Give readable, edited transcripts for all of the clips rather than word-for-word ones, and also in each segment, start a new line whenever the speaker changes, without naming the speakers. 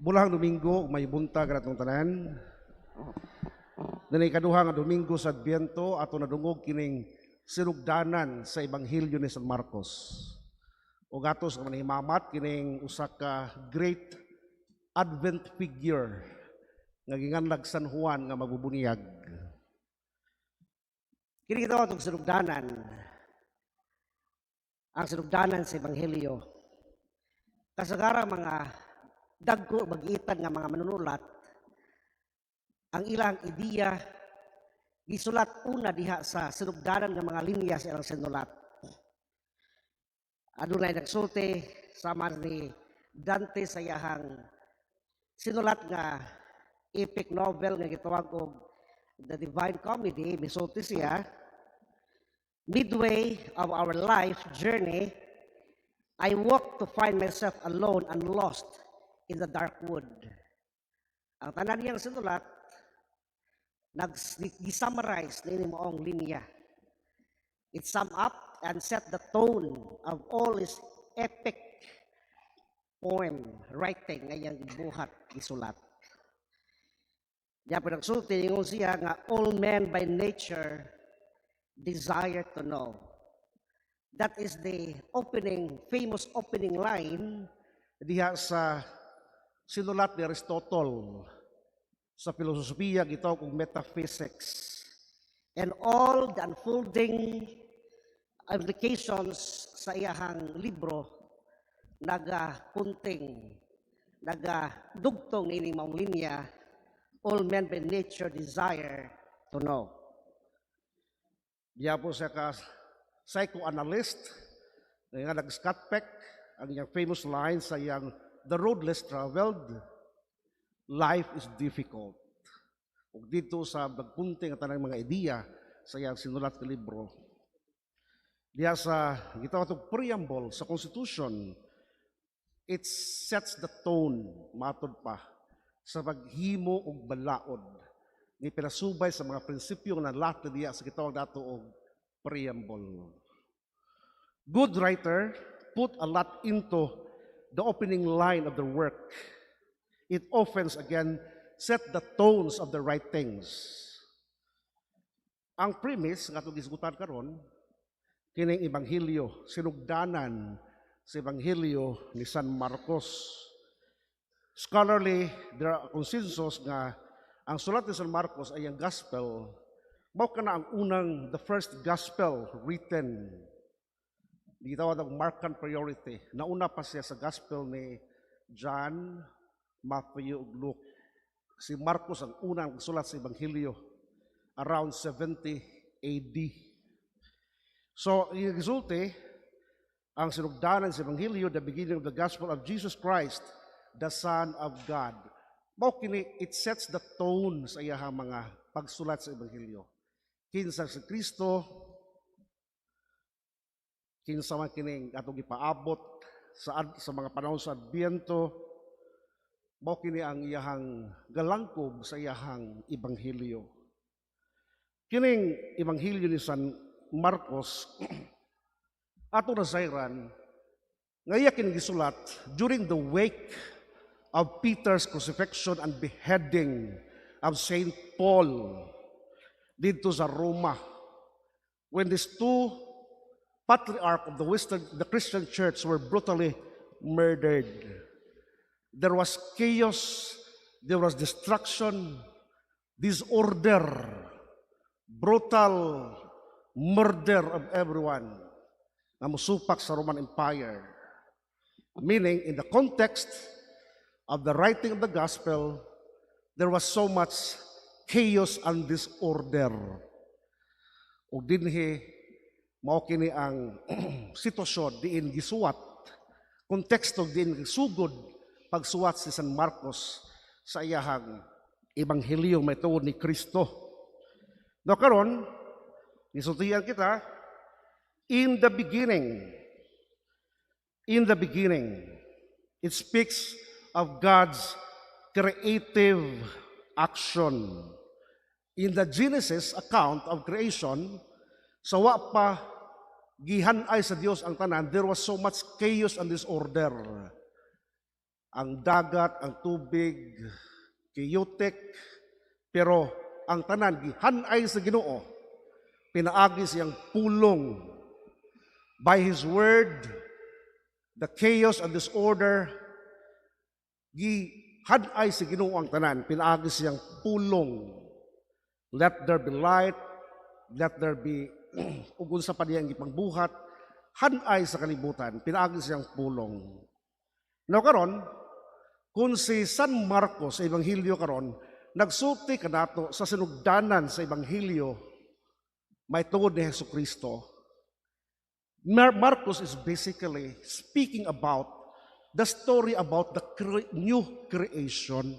Bulahang Domingo, may buntag atong tanan. Nanay kaduha nga Domingo sa Adbiento ato nadungog kining sinugdanan sa Ebanghelyo ni San Marcos. O gatos nga manihimamat kining usa ka great Advent figure nga ginganlag San Juan nga magbubunyag.
Kini ito itong sinugdanan. Ang sinugdanan sa Ebanghelyo. Kasagara mga dagko magitan nga mga manunulat, ang ilang ideya gisulat una diha sa sinugdanan nga mga linya sa ilang sinulat. Adunay nagsulti sama ni Dante sa iyahang sinulat nga epic novel nga gitawag og The Divine Comedy. Misulti siya, midway of our life journey, I walked to find myself alone and lost in the dark wood. Ang tanan niyang sinulat, nag-summarize na moong linya. It sum up and set the tone of all his epic poem writing ngayang buhat isulat. Diya po nagsulti yung siya nga all men by nature desire to know. That is the famous opening line
Diha sa sinulat ni Aristotle sa filosofiya gitawag og metaphysics.
and all the unfolding implications sa iyahang libro nagadugtong ini maong linya, all men by nature desire to know.
Diya po siya ka psychoanalyst nga nag-Scott Peck ang iyang famous line sa iyang The Road Less Traveled, life is difficult. Ug dito sa nagpunting at tanang mga ideya sa iyang sinulat nga libro. Diya sa gitawag og preamble sa Constitution, it sets the tone, matod pa, sa paghimo og balaod ni pinasubay sa mga prinsipyo nga nalat diya sa gitawag dato og preamble. Good writer put a lot into the opening line of the work. It often again set the tones of the writings. Ang premise nga itong gisgutan karon kining Ebanghelyo, sinugdanan sa Ebanghelyo ni San Marcos. Scholarly, there are consensus nga ang sulat ni San Marcos ay ang gospel, mao kana ang unang, the first gospel written. Gitawag ang Markan priority. Nauna pa siya sa gospel ni John, Matthew, ug Luke. Si Marcos ang unang sulat sa Ebanghelyo around 70 AD. So, yung resulte, ang sinugdanan sa Ebanghelyo, the beginning of the gospel of Jesus Christ, the Son of God. Mao kini, it sets the tone sa iyahang mga pagsulat sa Ebanghelyo. Kinsa si Kristo, kinsa man kining atong gipaabot sa mga panahon sa Adbiento, mao kini ang iyahang galangkob sa iyahang Ebanghelyo. Kining Ebanghelyo ni San Marcos ato nasayran nga iya kining gisulat during the wake of Peter's crucifixion and beheading of Saint Paul dito sa Roma, when these two patriarchs of the Christian church were brutally murdered. There was chaos, there was destruction, disorder, brutal murder of everyone na musupak sa Roman Empire. Meaning, in the context of the writing of the gospel, there was so much chaos and disorder. Ug dinhi mao kini ang sitwasyon diin gisuwat, konteksto diin sugod pagsuwat si San Marcos sa iyahang Ebanghelyo may tuod ni Kristo. No karon gisultihan kita, in the beginning, it speaks of God's creative action. In the Genesis account of creation, sa wa pa gihanay sa Dios ang tanan, there was so much chaos and disorder. ang dagat, ang tubig, chaotic, pero ang tanan gihanay sa Ginoo, pinaagi siyang pulong by His word, the chaos and disorder, gihanay sa Ginoo ang tanan, pinaagi siyang pulong. Let there be light, let there be ugon sa paniyang gipangbuhat, hanay sa kalibutan, pinaagi siyang pulong. No karon, kung si San Marcos sa Ebanghelyo karon, nagsulti kanato sa sinugdanan sa Ebanghelyo, may tungod ni Jesucristo. Marcos is basically speaking about the story about the new creation.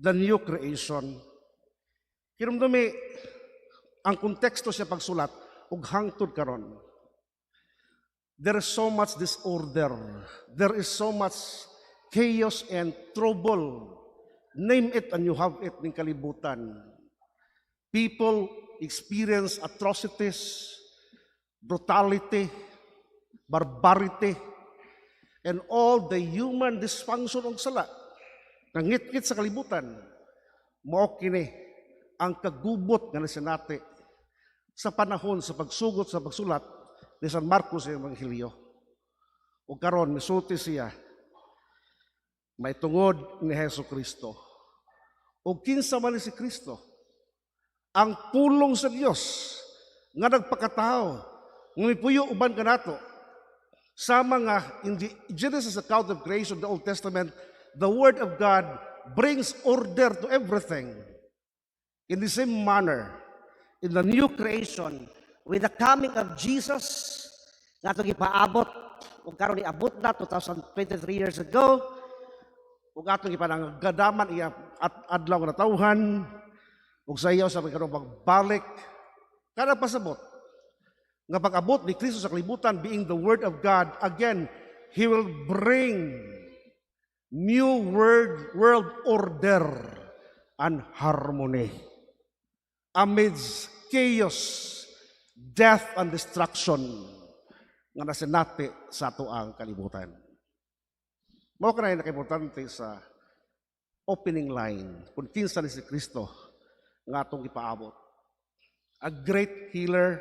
The new creation. Kinumdumi, ang konteksto siya pagsulat, ug hangtod karon. There is so much disorder. There is so much chaos and trouble. Name it and you have it ning kalibutan. People experience atrocities, brutality, barbarity, and all the human dysfunction og sala. Nangit-ngit sa kalibutan. Mao kini ang kagubot nga nasinati sa panahon sa pagsugot sa pagsulat ni San Marcos sa Ebanghelyo. O karon misulti siya may tungod ni Jesucristo. O kinsa man ni si Kristo, ang pulong sa Dios nga nagpakatao, nga mipuyo uban kanato. Sama nga in the Genesis account of creation, the Old Testament, the Word of God brings order to everything. In the same manner, in the new creation,
with the coming of Jesus, nga ito gipaabot, ug karon niabot na 2023 years ago,
ug atong ipananggadaman iya at adlaw nga natawhan, ug sa iyo sa pagkaroon pagbalik, kada pasabot, nga pag-abot ni Kristo sa kalibutan, being the Word of God, again, He will bring new world order and harmony amidst chaos, death, and destruction nga nasinati sa ato ang kalibutan. Mao ka na nakimportante sa opening line kung kinsa ni si Kristo nga atong ipaabot. A great healer,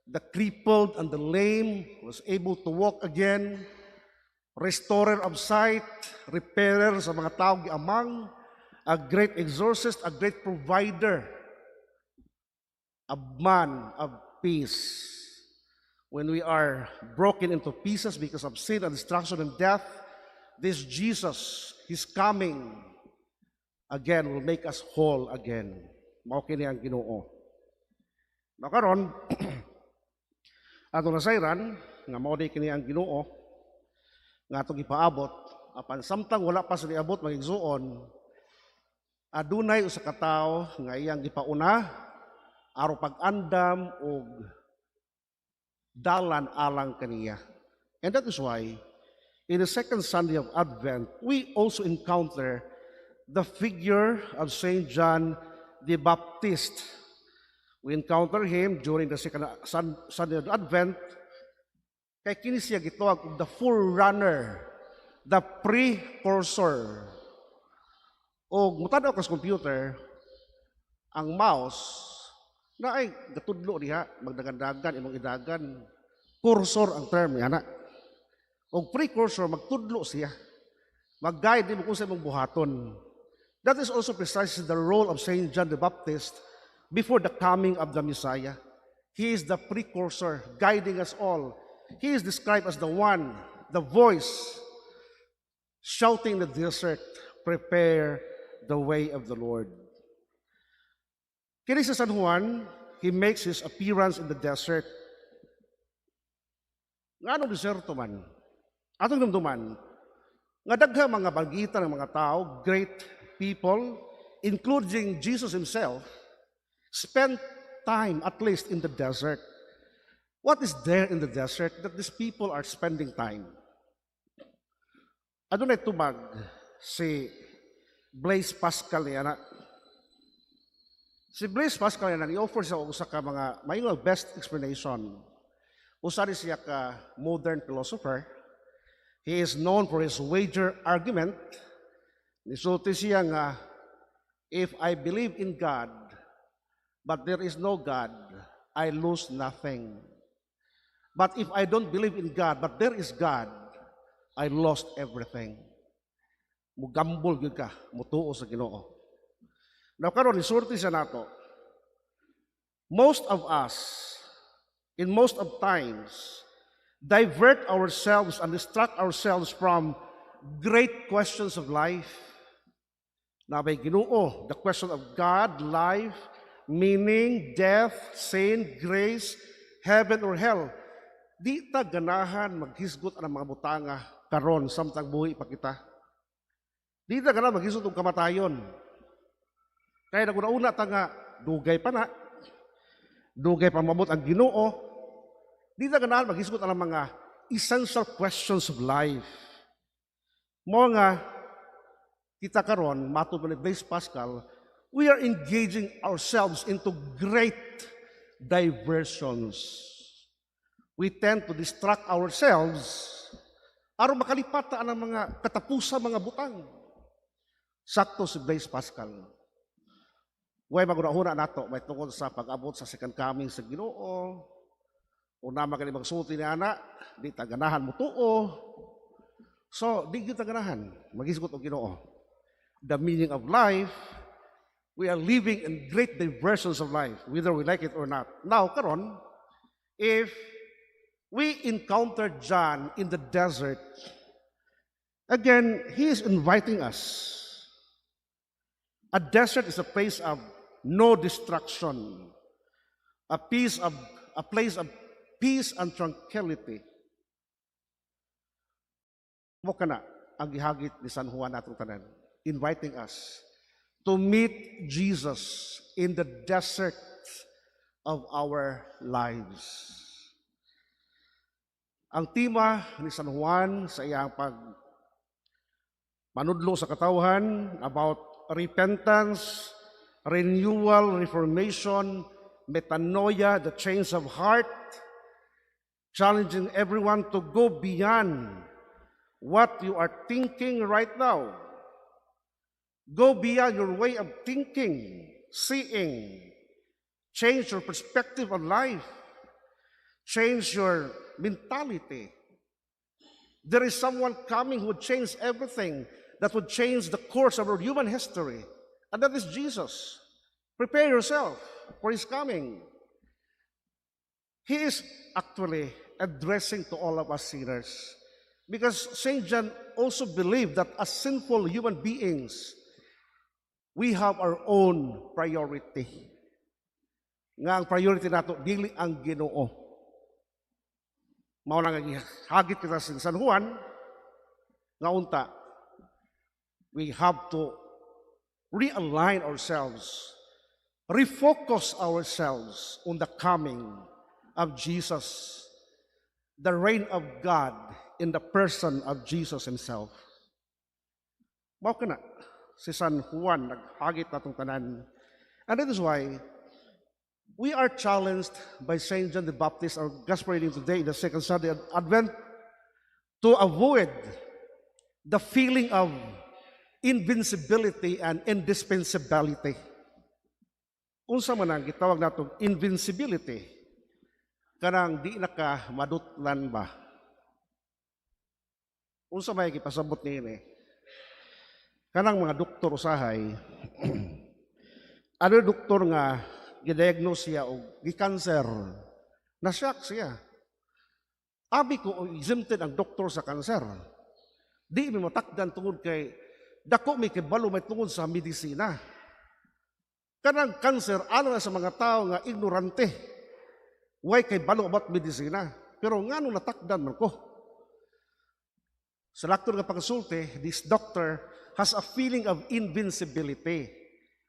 the crippled and the lame was able to walk again, restorer of sight, repairer sa mga tao giamang, a great exorcist, a great provider, a man of peace. When we are broken into pieces because of sin and destruction and death, this Jesus, His coming again will make us whole again. Mao kini ang Ginoo. Makaron ato nasayran nga mao di kini ang Ginoo nga atong ipaabot apan samtang wala pa sa niabot magigsuon, adunay usa ka tawo nga iyang gipauna aron pag-andam og dalan alang kaniya. And that is why in the second Sunday of Advent, we also encounter the figure of Saint John the Baptist. We encounter him during the second Sunday of Advent. Kay kini siya gitawag og the forerunner, the precursor. O mutanaw ka sa computer, ang mouse na ay gatudlo diha, magdagandagan, imong idagan. Cursor ang term yana. O precursor, magtudlo siya. Mag-guide mo kung sa imong buhaton. That is also precisely the role of Saint John the Baptist before the coming of the Messiah. He is the precursor, guiding us all. He is described as the one, the voice, shouting in the desert, prepare the way of the Lord. Kini sa San Juan, he makes his appearance in the desert. Nga anong deserto man? Atong dumduman, nga dagha mga bagita ng mga tao, great people, including Jesus himself, spent time at least in the desert. What is there in the desert that these people are spending time? Adunay tubag si Blaise Pascal niya na. Si Blaise Pascal niya i-offer sa usa ka mga mayingon best explanation. Usa siya ka modern philosopher. He is known for his wager argument. Nisulti siya nga, if I believe in God, but there is no God, I lose nothing. But if I don't believe in God, but there is God, I lost everything. Mugambol gyud ka, mutuo sa Ginoo. Now karon isulti siya nato. Most of us, in most of times, divert ourselves and distract ourselves from great questions of life. Na may Ginoo, the question of God, life, meaning, death, sin, grace, heaven or hell. Di ta ganahan maghisgot ang mga butanga karon samtang buhi pa kita. Di ta ganahan maghisgot og kamatayon. Kaya naguna-una ta nga dugay pa na. Dugay pa mabot ang Ginoo. Di ta ganahan maghisgot ang mga essential questions of life. Mo nga kita karon matud ni Blaise Pascal, we are engaging ourselves into great diversions. We tend to distract ourselves aron makalipat ta ang mga katapusan mga butang. Sakto si Blaise Pascal. Way maguna-una nato may tungkol sa pag-abot sa second coming sa Ginoo. Una man kani magsulti ni ana, di ta ganahan mo tuo. So, di kita ganahan maghisgot og Ginoo. The meaning of life, we are living in great diversions of life, whether we like it or not. Now, karon, if we encounter John in the desert, again, he is inviting us. A desert is a place of no distraction, a place of peace and tranquility. Mo kana ang gihagit ni San Juan atong tanan, inviting us to meet Jesus in the desert of our lives. Ang tema ni San Juan sa iyang manudlo sa katawhan about repentance, renewal, reformation, metanoia, the change of heart, challenging everyone to go beyond what you are thinking right now. Go beyond your way of thinking, seeing, change your perspective on life, change your mentality. There is someone coming who would change everything, that would change the course of our human history, and that is Jesus. Prepare yourself for His coming. He is actually addressing to all of us sinners, because St. John also believed that as sinful human beings, we have our own priority. Nga ang priority nato dili ang Ginoo. Mao nang hagit kita sa San Juan nga unta, we have to realign ourselves, refocus ourselves on the coming of Jesus, the reign of God in the person of Jesus Himself. Mao kana si San Juan naghagit natong tanan. And that is why we are challenged by St. John the Baptist, our gospel reading today, the second Sunday of Advent, to avoid the feeling of invincibility and indispensability. Unsa man ang gitawag natong invincibility, kanang di na ka madutlan ba? Unsa may gipasabot niini? Kanang mga doktor usahay, ano doktor nga gidiagnose siya og gi-cancer, na-shock siya. Abi ko exempted ang doktor sa cancer. Di mi matakdan tungod kay dako mi kibalo may tungod sa medisina. Kanang cancer ano na sa mga tao nga ignorante. Way kay balo about medisina. Pero ngano natakdan man ko. Sa doktor nga pagsulti, this doctor has a feeling of invincibility.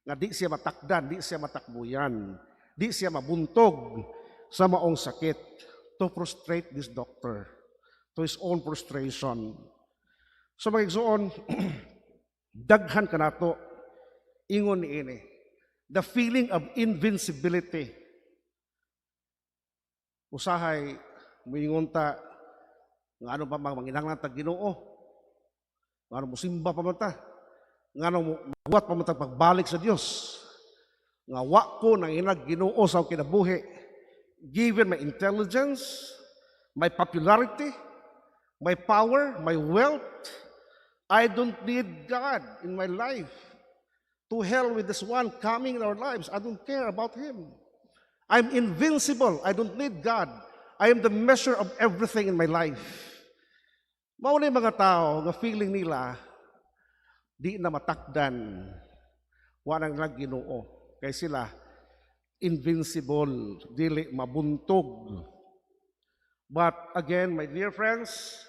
Nga di siya matakdan, di siya matakbuyan, di siya mabuntog sa maong sakit, to frustrate this doctor, to his own frustration. So magigsoon, daghan ka nato, ingon ni ini, the feeling of invincibility. Usahay, mingon ta, Nga ano pa manginanglan tag Ginoo? Nga ano mo simba pa man ta? Nga ano mo buhat pa man tag pagbalik sa Dios? Nga wa ko nang inag Ginoo sa akong kinabuhi. Given my intelligence, my popularity, my power, my wealth, I don't need God in my life. To hell with this one coming in our lives. I don't care about him. I'm invincible. I don't need God. I am the measure of everything in my life. Mauna yung mga tao nga feeling nila di na matakdan wanang lang Ginoo. Kaya sila invincible, dili mabuntog. But again, my dear friends,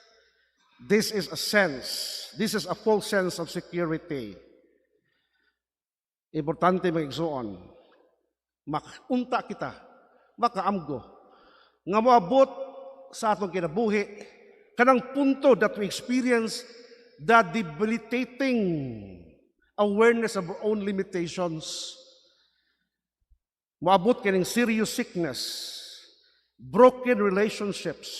this is a false sense of security. Importante mga igsoon, makunta kita, makaamgo, nga moabot sa atong kinabuhi, kanang punto that we experience the debilitating awareness of our own limitations. Moabot kining serious sickness, broken relationships,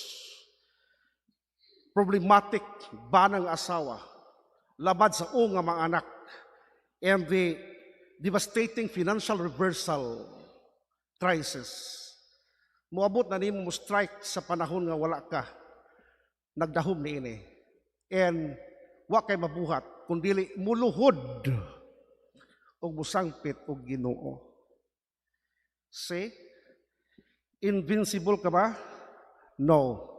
problematic banang asawa, labad sa nga mga anak, and the devastating financial reversal crisis. Moabot na nimo mo strike sa panahon nga wala ka, nagdahom ni ini. And wa kay mabuhat, kundili muluhod o musangpit o Ginoo. See? Invincible ka ba? No.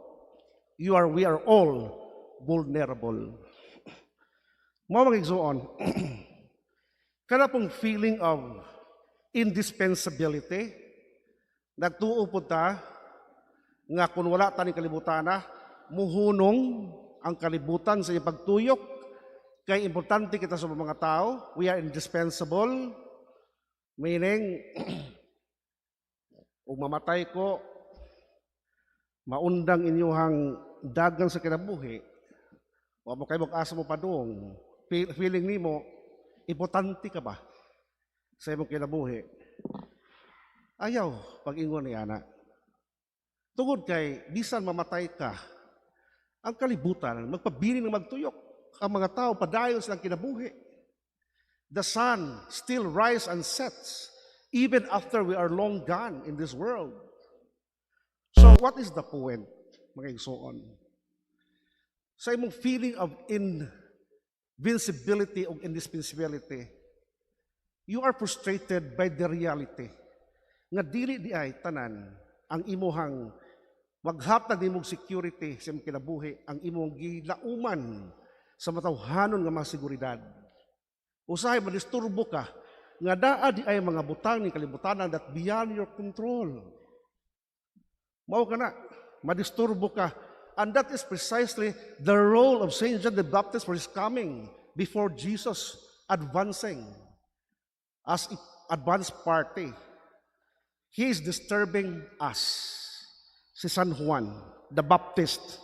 We are all vulnerable. Mo magigsoon. Kana pong feeling of indispensability, nagtuo po ta nga kung wala ta ni kalibutana, muhunong ang kalibutan sa iyang pagtuyok, kay importante kita sa mga tao, we are indispensable, meaning, kung mamatay ko, maundang inyuhang dagang sa kinabuhi, o mo kayo mag-asa mo pa doon, feeling ni mo, importante ka ba sa imong kinabuhi? Ayaw, pag-ingon ni Ana. Tungod kay, bisan mamatay ka, ang kalibutan, magpabili ng magtuyok. Ang mga tao, padayon silang kinabuhi. The sun still rise and sets, even after we are long gone in this world. So, what is the point, mga igsoon? Sa imong feeling of invincibility o indispensability, you are frustrated by the reality nga dili di ay tanan ang imuhang maghatag imong security sa imong kinabuhi, ang imong gilauman sa matawhanon nga mga seguridad. Usahay madisturbo ka nga daa di ay mga butang ni kalibutanan that beyond your control. Mao kana, madisturbo ka. And that is precisely the role of Saint John the Baptist for his coming before Jesus advancing as advanced party. He is disturbing us. Si San Juan the Baptist.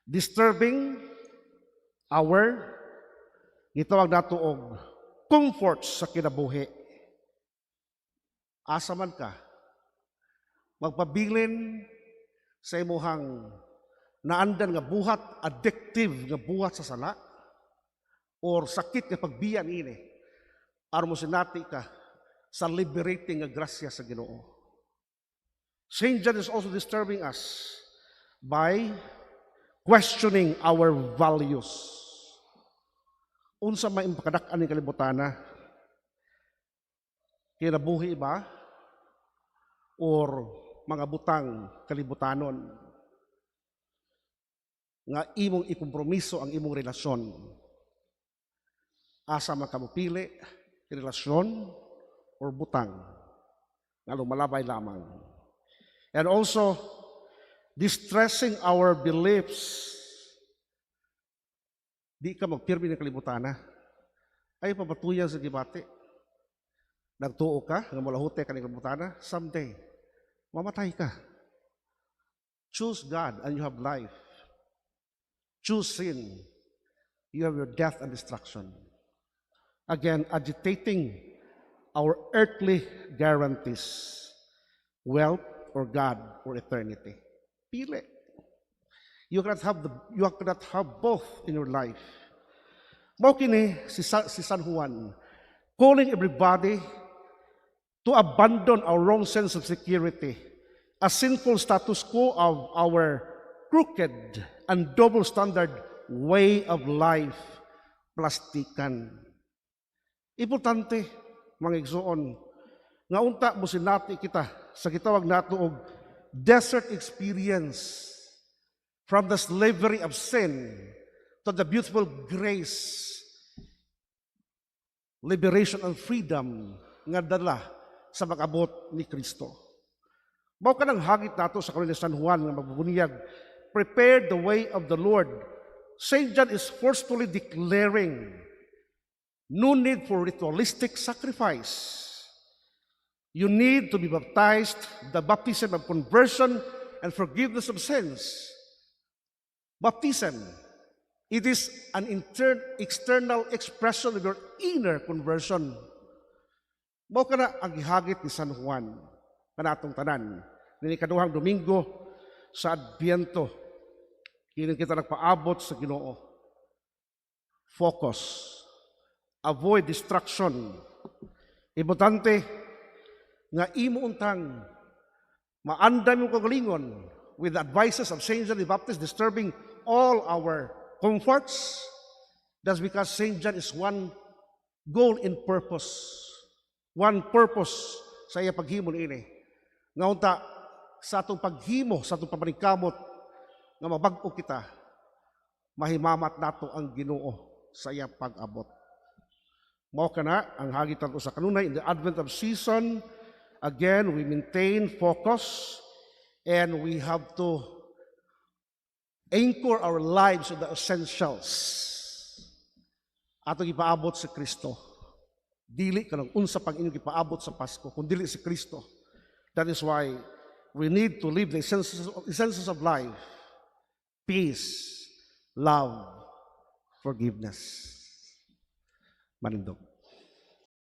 Disturbing our, gitawag nato og comforts sa kinabuhi. Asa man ka, magpabilin sa imuhang naandan nga buhat, addictive nga buhat sa sala, or sakit nga pagbiyan ini, aron mo sinati ka sa liberating nga grasya sa Ginoo. Saint John is also disturbing us by questioning our values. Unsa may impakadak-an ni kalibutana? Kinabuhi ba? Or mga butang kalibutanon nga imong ikompromiso ang imong relasyon. Asa makamupili, relasyon or butang nga lumalabay lamang. And also, distressing our beliefs. Di ka magpirmi ng kalibutana. Ay papatuyan sa gibati. Nagtuo ka, nga malahute ka ng kalibutana, someday, mamatay ka. Choose God and you have life. Choose sin, you have your death and destruction. Again, agitating our earthly guarantees, wealth or God or eternity. Pili. You cannot have both in your life. Mao kini si San Juan, calling everybody to abandon our wrong sense of security, a sinful status quo of our crooked and double standard way of life, plastikan. Importante, mga igsoon, nga unta mo sinati kita sa gitawag nato og desert experience from the slavery of sin to the beautiful grace, liberation and freedom nga dala sa mag-abot ni Kristo. Mao ka nang hagit nato sa kanunay San Juan nga magbubunyag, prepare the way of the Lord. St. John is forcefully declaring no need for ritualistic sacrifice. You need to be baptized, the baptism of conversion and forgiveness of sins. Baptism, it is an external expression of your inner conversion. Mao kana ang gihagit ni San Juan kanatong tanan nini kaduhang Domingo sa Adbyento. Kini kita nagpaabot sa Ginoo. Focus. Avoid distraction. Importante nga imo untang maandan mo kagalingon with the advices of Saint John the Baptist disturbing all our comforts. That's because Saint John is one goal in purpose. One purpose sa iya paghimo ini. Nga unta sa atong paghimo, sa atong pamaningkamot nga mabag-o kita, mahimamat nato ang Ginoo sa iya pag-abot. Mao kana ang hagitan sa kanunay in the Advent of season. Again, we maintain focus and we have to anchor our lives in the essentials. Atong ipaabot si Kristo. Dili kanang unsa pang inyong ipaabot sa Pasko, kung dili si Kristo. That is why we need to live the essences of life. Peace, love, forgiveness. Manindog.